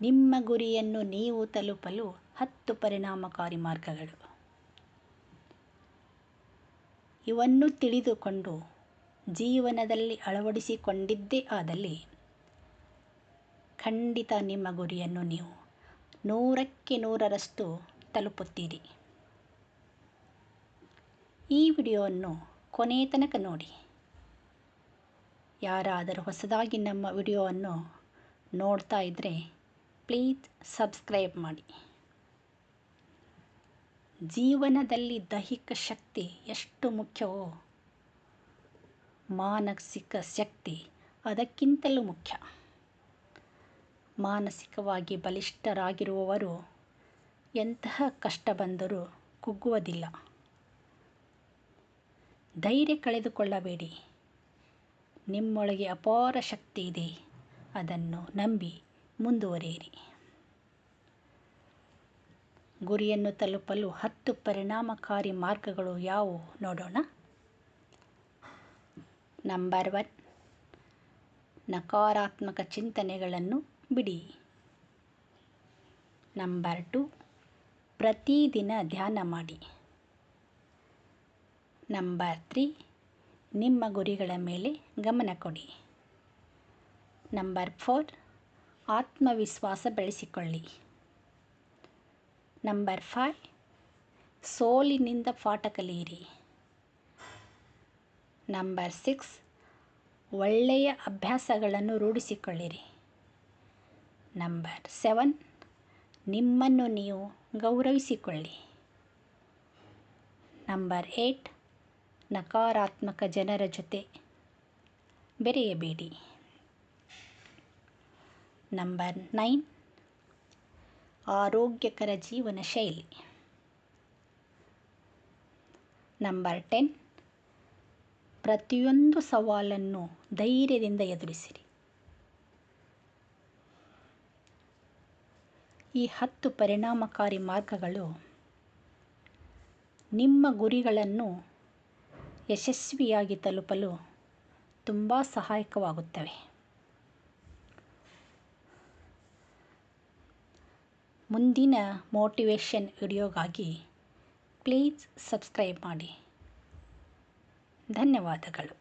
ನಿಮ್ಮ ಗುರಿಯನ್ನು ನೀವು ತಲುಪಲು 10 ಪರಿಣಾಮಕಾರಿ ಮಾರ್ಗಗಳು. ಇವನ್ನು ತಿಳಿದುಕೊಂಡು ಜೀವನದಲ್ಲಿ ಅಳವಡಿಸಿಕೊಂಡಿದ್ದೇ ಆದಲ್ಲಿ ಖಂಡಿತ ನಿಮ್ಮ ಗುರಿಯನ್ನು ನೀವು 100ಕ್ಕೆ 100ರಷ್ಟು ತಲುಪುತ್ತೀರಿ. ಈ ವಿಡಿಯೋವನ್ನು ಕೊನೆಯ ತನಕ ನೋಡಿ. ಯಾರಾದರೂ ಹೊಸದಾಗಿ ನಮ್ಮ ವಿಡಿಯೋವನ್ನು ನೋಡ್ತಾ ಇದ್ದರೆ ಪ್ಲೀಸ್ ಸಬ್ಸ್ಕ್ರೈಬ್ ಮಾಡಿ. ಜೀವನದಲ್ಲಿ ದೈಹಿಕ ಶಕ್ತಿ ಎಷ್ಟು ಮುಖ್ಯವೋ ಮಾನಸಿಕ ಶಕ್ತಿ ಅದಕ್ಕಿಂತಲೂ ಮುಖ್ಯ. ಮಾನಸಿಕವಾಗಿ ಬಲಿಷ್ಠರಾಗಿರುವವರು ಎಂತಹ ಕಷ್ಟ ಬಂದರೂ ಕುಗ್ಗುವುದಿಲ್ಲ. ಧೈರ್ಯ ಕಳೆದುಕೊಳ್ಳಬೇಡಿ. ನಿಮ್ಮೊಳಗೆ ಅಪಾರ ಶಕ್ತಿ ಇದೆ. ಅದನ್ನು ನಂಬಿ ಮುಂದುವರಿಯಿರಿ. ಗುರಿಯನ್ನು ತಲುಪಲು 10 ಪರಿಣಾಮಕಾರಿ ಮಾರ್ಗಗಳು ಯಾವುವು ನೋಡೋಣ. ನಂಬರ್ 1, ನಕಾರಾತ್ಮಕ ಚಿಂತನೆಗಳನ್ನು ಬಿಡಿ. ನಂಬರ್ 2, ಪ್ರತಿದಿನ ಧ್ಯಾನ ಮಾಡಿ. ನಂಬರ್ 3, ನಿಮ್ಮ ಗುರಿಗಳ ಮೇಲೆ ಗಮನ ಕೊಡಿ. ನಂಬರ್ 4, ಆತ್ಮವಿಶ್ವಾಸ ಬೆಳೆಸಿಕೊಳ್ಳಿ. ನಂಬರ್ 5, ಸೋಲಿನಿಂದ ಪಾಠ ಕಲಿಯಿರಿ. ನಂಬರ್ 6, ಒಳ್ಳೆಯ ಅಭ್ಯಾಸಗಳನ್ನು ರೂಢಿಸಿಕೊಳ್ಳಿರಿ. ನಂಬರ್ 7, ನಿಮ್ಮನ್ನು ನೀವು ಗೌರವಿಸಿಕೊಳ್ಳಿ. ನಂಬರ್ 8, ನಕಾರಾತ್ಮಕ ಜನರ ಜೊತೆ ಬೆರೆಯಬೇಡಿ. ನಂಬರ್ 9, ಆರೋಗ್ಯಕರ ಜೀವನ ಶೈಲಿ. ನಂಬರ್ 10, ಪ್ರತಿಯೊಂದು ಸವಾಲನ್ನು ಧೈರ್ಯದಿಂದ ಎದುರಿಸಿರಿ. ಈ 10 ಪರಿಣಾಮಕಾರಿ ಮಾರ್ಗಗಳು ನಿಮ್ಮ ಗುರಿಗಳನ್ನು ಯಶಸ್ವಿಯಾಗಿ ತಲುಪಲು ತುಂಬ ಸಹಾಯಕವಾಗುತ್ತವೆ. ಮುಂದಿನ ಮೋಟಿವೇಶನ್ ವಿಡಿಯೋಗಾಗಿ ಪ್ಲೀಸ್ ಸಬ್ಸ್ಕ್ರೈಬ್ ಮಾಡಿ. ಧನ್ಯವಾದಗಳು.